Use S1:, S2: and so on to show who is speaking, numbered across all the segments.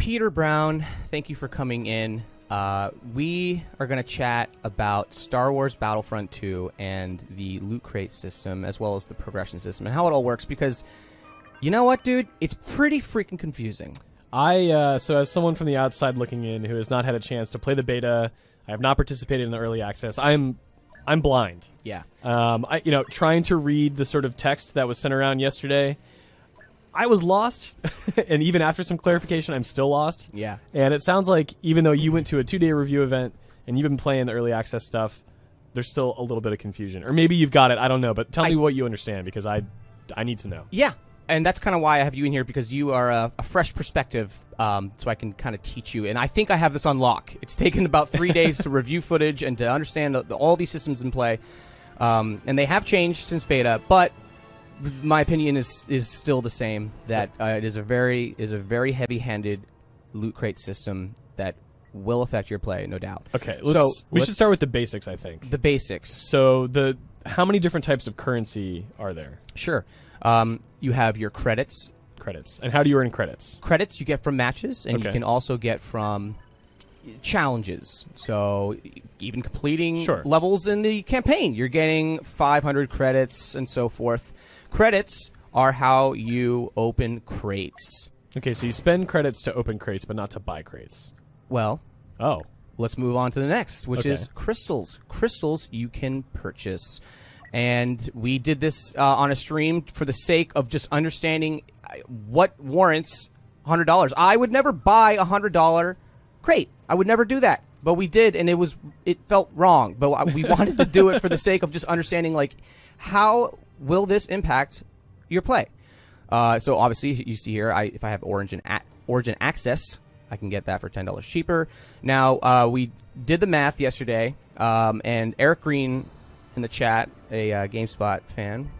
S1: Peter Brown, thank you for coming in. We are going to chat about Star Wars Battlefront 2 and the loot crate system, as well as the progression system, and how it all works, because you know what, dude? It's pretty freaking confusing.
S2: So as someone from the outside looking in who has not had a chance to play the beta, I have not participated in the early access. I'm blind.
S1: Yeah.
S2: Trying to read the sort of text that was sent around yesterday, I was lost, and even after some clarification, I'm still lost.
S1: Yeah.
S2: And it sounds like even though you went to a 2-day review event and you've been playing the early access stuff, there's still a little bit of confusion. Or maybe you've got it, I don't know, but tell me what you understand, because I need to know.
S1: Yeah, and that's kind of why I have you in here, because you are a fresh perspective, so I can kind of teach you. And I think I have this on lock. It's taken about 3 days to review footage and to understand all these systems in play. And they have changed since beta, but my opinion is still the same, that it is a very heavy-handed loot crate system that will affect your play, no doubt.
S2: Okay, we should start with the basics, I think.
S1: The basics.
S2: So how many different types of currency are there?
S1: Sure. You have your credits.
S2: Credits. And how do you earn credits?
S1: Credits you get from matches, and you can also get from challenges. So even completing levels in the campaign, you're getting 500 credits and so forth. Credits are how you open crates.
S2: Okay, so you spend credits to open crates, but not to buy crates.
S1: Well, let's move on to the next, which is crystals. Crystals you can purchase. And we did this on a stream for the sake of just understanding what warrants $100. I would never buy a $100 crate. I would never do that. But we did, and it felt wrong. But we wanted to do it for the sake of just understanding, like, how will this impact your play? So obviously, you see here, if I have Origin Access, I can get that for $10 cheaper. Now, we did the math yesterday, and Eric Green in the chat, a GameSpot fan,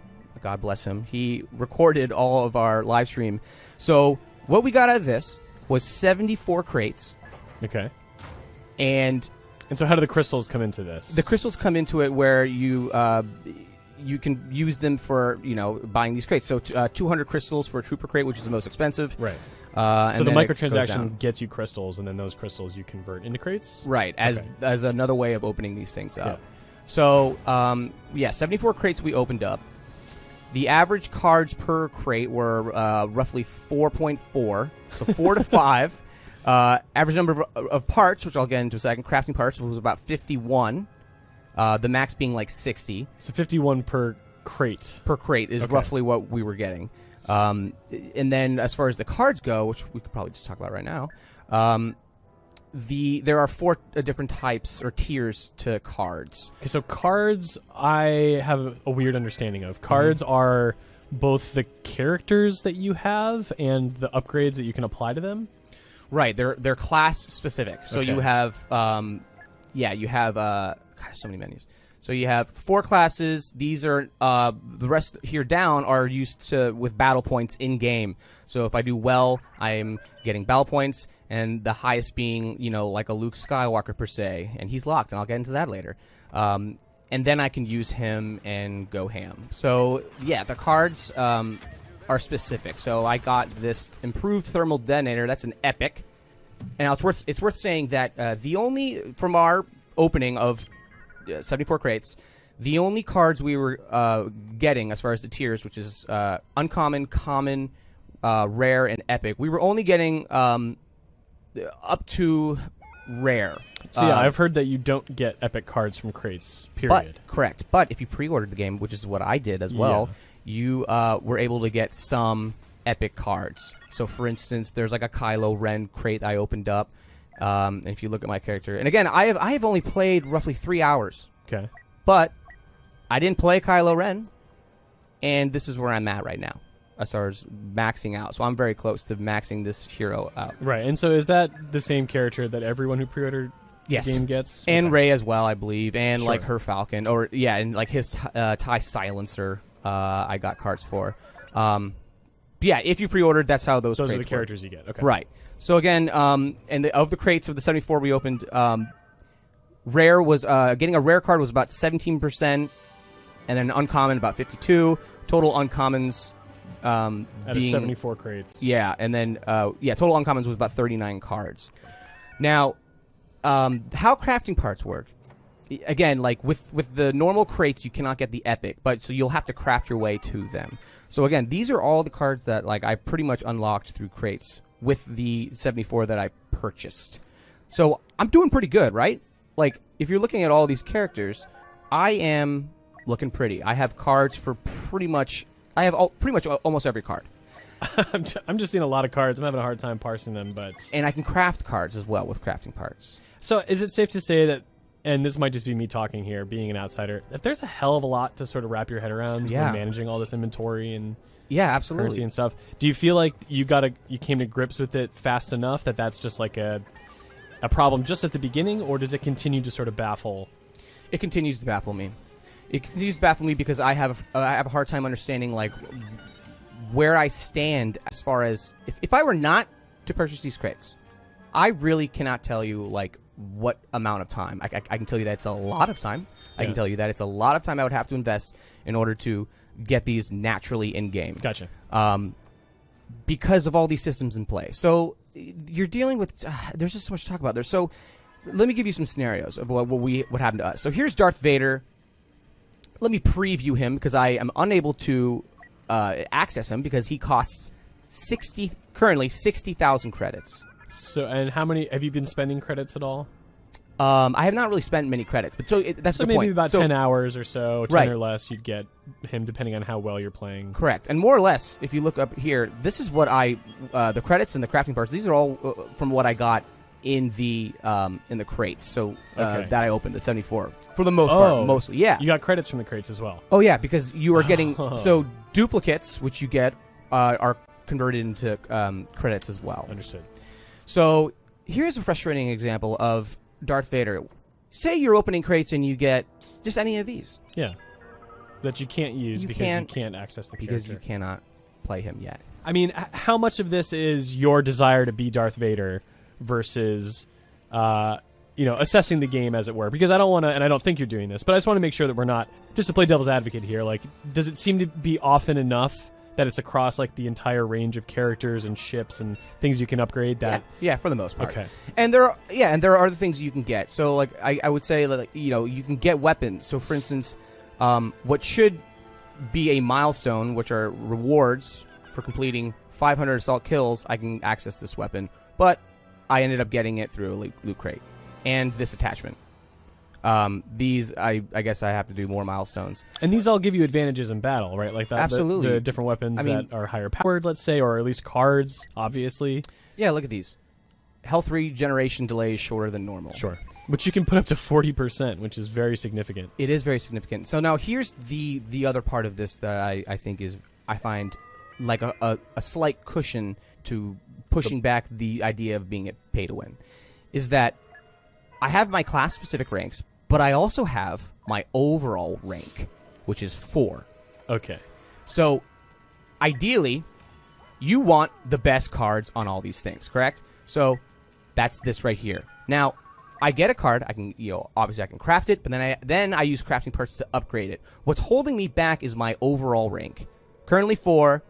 S1: God bless him, he recorded all of our live stream. So what we got out of this was 74 crates.
S2: Okay.
S1: And
S2: so how do the crystals come into this?
S1: The crystals come into it where you can use them for, buying these crates. So 200 crystals for a trooper crate, which is the most expensive.
S2: Right. So the microtransaction gets you crystals, and then those crystals you convert into crates?
S1: Right, as another way of opening these things up. Yeah. So, 74 crates we opened up. The average cards per crate were roughly 4.4, so 4 to 5. Average number of parts, which I'll get into in a second, crafting parts, was about 51. The max being like 60.
S2: So 51 per crate.
S1: Per crate is roughly what we were getting. And then as far as the cards go, which we could probably just talk about right now, there are 4 different types or tiers to cards.
S2: Okay, so cards I have a weird understanding of. Cards are both the characters that you have and the upgrades that you can apply to them?
S1: Right, they're class specific. So you have you have so many menus. So you have 4 classes. These are the rest here down are used with battle points in game. So if I do well, I'm getting battle points, and the highest being like a Luke Skywalker per se, and he's locked, and I'll get into that later. And then I can use him and go ham. So yeah, the cards are specific. So I got this improved thermal detonator. That's an epic, and it's worth saying that the only from our opening of 74 crates, the only cards we were getting as far as the tiers, which is uncommon, common, rare, and epic, we were only getting up to rare.
S2: So yeah, I've heard that you don't get epic cards from crates, period.
S1: Correct. But if you pre-ordered the game, which is what I did as well, you were able to get some epic cards. So for instance, there's like a Kylo Ren crate I opened up. And if you look at my character, and again, I have only played roughly 3 hours.
S2: Okay.
S1: But I didn't play Kylo Ren, and this is where I'm at right now, as far as maxing out. So I'm very close to maxing this hero out.
S2: Right, and so is that the same character that everyone who pre-ordered the game gets?
S1: And Rey as well, I believe, and like her Falcon, and like his TIE Silencer, I got cards for. If you pre-ordered, that's how those
S2: are the
S1: work.
S2: characters you get. Okay.
S1: Right. So again, of the crates of the 74 we opened, rare was getting a rare card was about 17%, and then uncommon about 52. Total uncommons
S2: Out of 74 crates.
S1: Yeah, and then total uncommons was about 39 cards. Now, how crafting parts work? Again, like with the normal crates, you cannot get the epic, but so you'll have to craft your way to them. So again, these are all the cards that like I pretty much unlocked through crates with the 74 that I purchased. So I'm doing pretty good, right? Like if you're looking at all these characters, I am looking pretty. I have cards for pretty much. I have pretty much almost every card.
S2: I'm just seeing a lot of cards. I'm having a hard time parsing them, but
S1: and I can craft cards as well with crafting parts.
S2: So is it safe to say that? And this might just be me talking here, being an outsider, that there's a hell of a lot to sort of wrap your head around when managing all this inventory and
S1: absolutely
S2: currency and stuff. Do you feel like you came to grips with it fast enough that that's just like a problem just at the beginning, or does it continue to sort of baffle?
S1: It continues to baffle me. It continues to baffle me because I have a hard time understanding like where I stand as far as if I were not to purchase these crates, I really cannot tell you like what amount of time. I can tell you that it's a lot of time. I can tell you that it's a lot of time I would have to invest in order to get these naturally in-game.
S2: Gotcha.
S1: Because of all these systems in play. So you're dealing with... there's just so much to talk about there. So let me give you some scenarios of what happened to us. So here's Darth Vader. Let me preview him because I am unable to access him because he costs currently 60,000 credits.
S2: So, and how many have you been spending credits at all?
S1: I have not really spent many credits, but that's the
S2: maybe
S1: point.
S2: About 10 hours or so, 10 or less, you'd get him depending on how well you're playing.
S1: Correct, and more or less, if you look up here, this is what the credits and the crafting parts. These are all from what I got in the crates. So that I opened the 74 for the most part, mostly. Yeah,
S2: you got credits from the crates as well.
S1: Oh yeah, because you are getting so duplicates, which you get, are converted into credits as well.
S2: Understood.
S1: So here's a frustrating example of Darth Vader. Say you're opening crates and you get just any of these.
S2: Yeah. That you can't use because you can't access the character.
S1: Because you cannot play him yet.
S2: I mean, how much of this is your desire to be Darth Vader versus, assessing the game, as it were? Because I don't want to, and I don't think you're doing this, but I just want to make sure that we're not, just to play devil's advocate here, like, does it seem to be often enough that it's across like the entire range of characters and ships and things you can upgrade? That
S1: yeah, for the most part.
S2: Okay.
S1: And there are other things you can get. So like I would say like you can get weapons. So for instance, what should be a milestone, which are rewards for completing 500 assault kills, I can access this weapon, but I ended up getting it through a loot crate and this attachment. These, I guess I have to do more milestones. And
S2: these all give you advantages in battle, right? Like that,
S1: absolutely.
S2: The different weapons that are higher powered, let's say, or at least cards, obviously.
S1: Yeah, look at these. Health regeneration delay is shorter than normal.
S2: Sure. Which you can put up to 40%, which is very significant.
S1: It is very significant. So now here's the other part of this that I think is, I find like a slight cushion to pushing back the idea of being a pay to win, is that I have my class-specific ranks, but I also have my overall rank, which is 4.
S2: Okay.
S1: So, ideally, you want the best cards on all these things, correct? So, that's this right here. Now, I get a card. I can, obviously I can craft it, but then I use crafting parts to upgrade it. What's holding me back is my overall rank. Currently 4.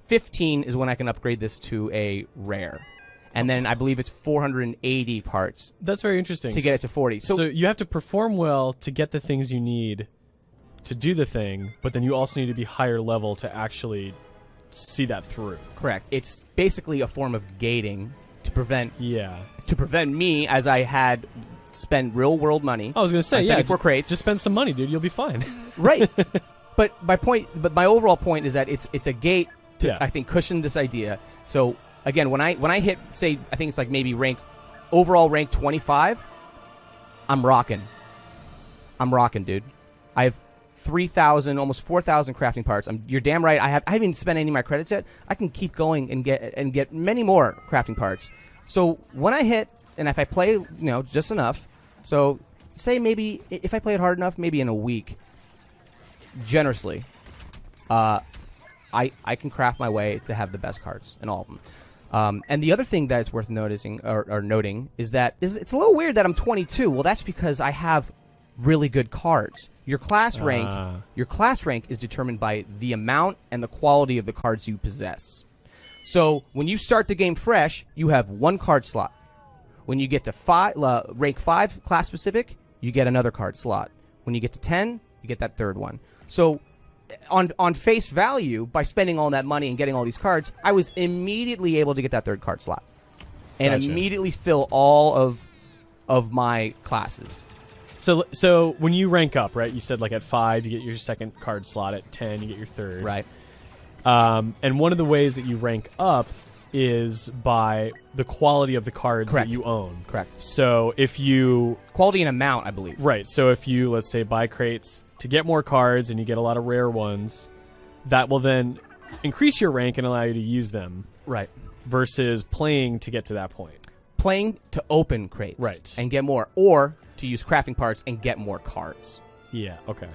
S1: 15 is when I can upgrade this to a rare. And then I believe it's 480 parts.
S2: That's very interesting.
S1: To get it to 40.
S2: So you have to perform well to get the things you need to do the thing, but then you also need to be higher level to actually see that through.
S1: Correct. It's basically a form of gating to prevent me, as I had spent real world money.
S2: I was going to say,
S1: 74 crates.
S2: Just spend some money, dude. You'll be fine.
S1: Right. But my overall point is that it's a gate to I think cushion this idea. So again, when I hit, say, I think it's like maybe overall rank 25, I'm rocking, dude. I have 3,000, almost 4,000 crafting parts. You're damn right. I haven't even spent any of my credits yet. I can keep going and get many more crafting parts. So when I hit, and if I play, just enough. So say maybe if I play it hard enough, maybe in a week, generously, I can craft my way to have the best cards in all of them. And the other thing that's worth noticing or noting is that it's a little weird that I'm 22. Well, that's because I have really good cards. Your class rank is determined by the amount and the quality of the cards you possess. So when you start the game fresh, you have 1 card slot. When you get to rank 5 class specific, you get another card slot. When you get to 10, you get that third one. So on face value, by spending all that money and getting all these cards, I was immediately able to get that third card slot and immediately fill all of my classes.
S2: So when you rank up, right? You said like at 5 you get your second card slot. At 10 you get your third.
S1: Right.
S2: And one of the ways that you rank up is by the quality of the cards
S1: Correct.
S2: that you own.
S1: Correct.
S2: So if you
S1: quality and amount, I believe.
S2: Right. So if you, let's say, buy crates to get more cards and you get a lot of rare ones, that will then increase your rank and allow you to use them.
S1: Right.
S2: Versus playing to get to that point.
S1: Playing to open crates.
S2: Right.
S1: And get more. Or to use crafting parts and get more cards.
S2: Yeah, okay.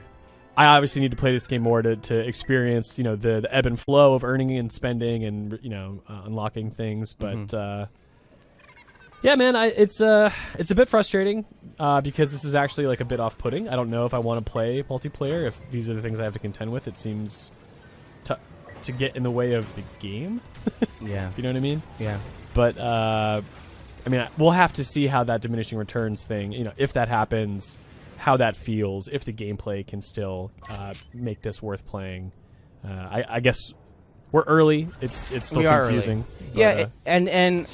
S2: I obviously need to play this game more to experience, the ebb and flow of earning and spending and, unlocking things. But, yeah, man, it's a bit frustrating because this is actually like a bit off-putting. I don't know if I want to play multiplayer, if these are the things I have to contend with. It seems to get in the way of the game.
S1: Yeah.
S2: You know what I mean?
S1: Yeah.
S2: But, we'll have to see how that diminishing returns thing, if that happens, how that feels, if the gameplay can still make this worth playing. I guess we're early. It's still confusing.
S1: But, yeah,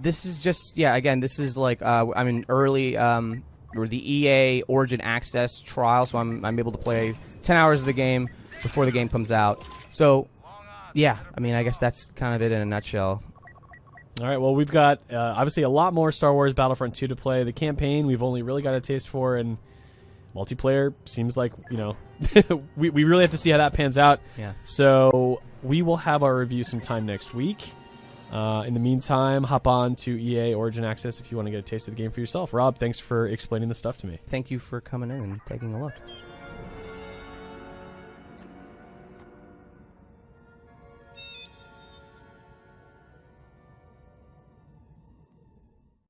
S1: this is just again, this is like I'm in early or the EA Origin Access trial, so I'm able to play 10 hours of the game before the game comes out. So yeah, I guess that's kind of it in a nutshell.
S2: All right, well, we've got obviously a lot more Star Wars Battlefront 2 to play. The campaign we've only really got a taste for, and multiplayer seems like, we really have to see how that pans out.
S1: Yeah.
S2: So we will have our review sometime next week. In the meantime, hop on to EA Origin Access if you want to get a taste of the game for yourself. Rob, thanks for explaining the stuff to me.
S1: Thank you for coming in and taking a look.